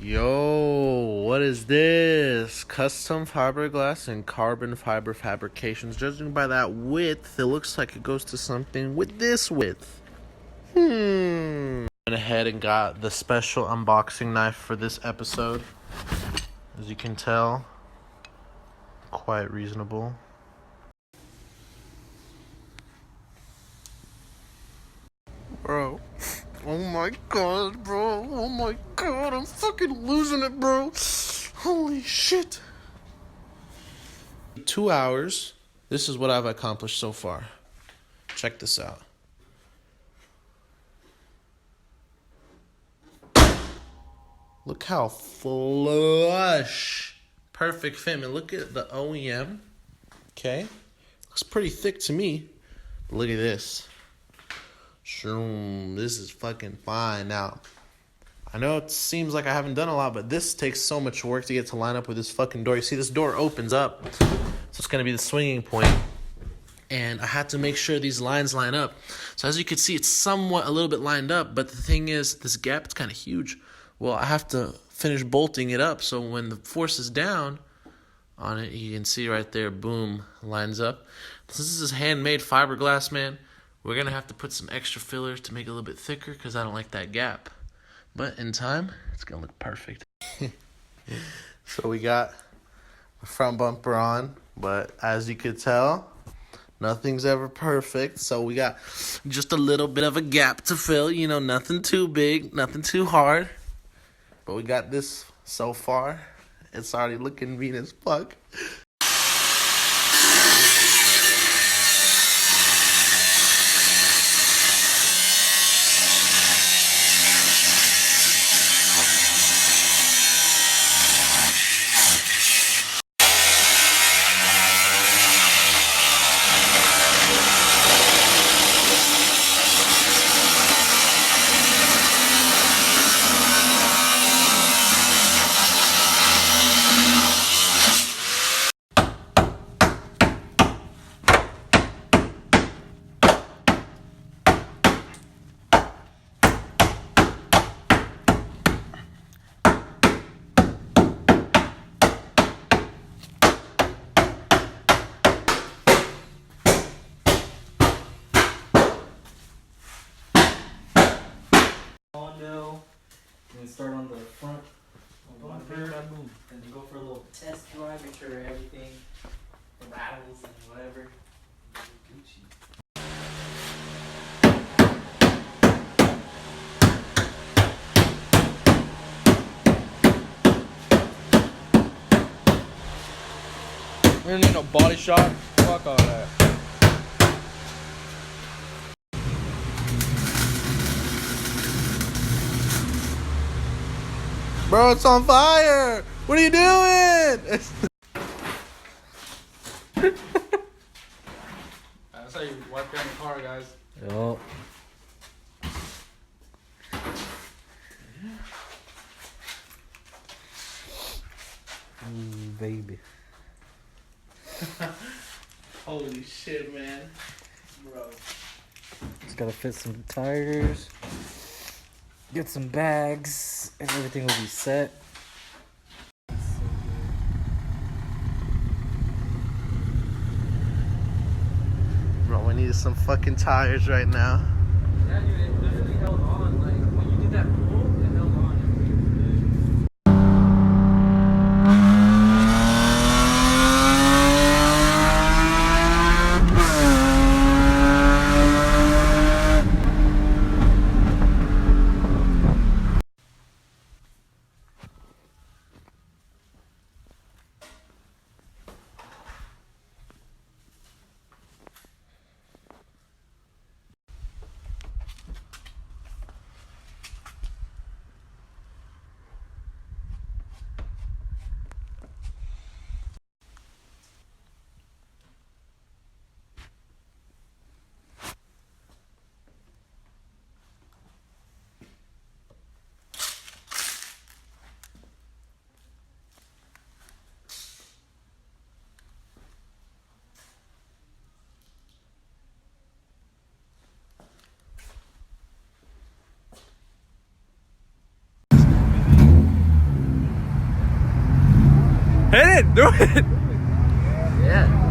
Yo, what is this? Custom fiberglass and carbon fiber fabrications. Judging by that width, it looks like it goes to something with this width. Went ahead and got the special unboxing knife for this episode. As you can tell, quite reasonable. Bro. Oh my god, bro. Oh my god, I'm fucking losing it, bro. Holy shit. 2 hours. This is what I've accomplished so far. Check this out. Look how flush. Perfect fit. Man, look at the OEM. Okay. Looks pretty thick to me. But look at this. This is fucking fine. Now, I know it seems like I haven't done a lot, but this takes so much work to get to line up with this fucking door. You see, this door opens up, so it's going to be the swinging point. And I had to make sure these lines line up. So as you can see, it's somewhat a little bit lined up, but the thing is, this gap is kind of huge. Well, I have to finish bolting it up, so when the force is down on it, you can see right there, boom, lines up. This is handmade fiberglass, man. We're going to have to put some extra fillers to make it a little bit thicker because I don't like that gap. But in time, it's going to look perfect. So we got the front bumper on, but as you could tell, nothing's ever perfect. So we got just a little bit of a gap to fill. You know, nothing too big, nothing too hard. But we got this so far. It's already looking mean as fuck. And start on the front bumper, and then go for a little test drive, make sure everything rattles and whatever. Gucci. We don't need no body shop. Fuck all that. Bro, it's on fire! What are you doing? That's how you wipe down the car, guys. Yo. Baby. Holy shit, man. Bro. Just gotta fit some tires, get some bags, and everything will be set. Bro, we need some fucking tires right now. Yeah, dude, it literally held on. Like, when you did that pull, it held on. it, do it. Yeah.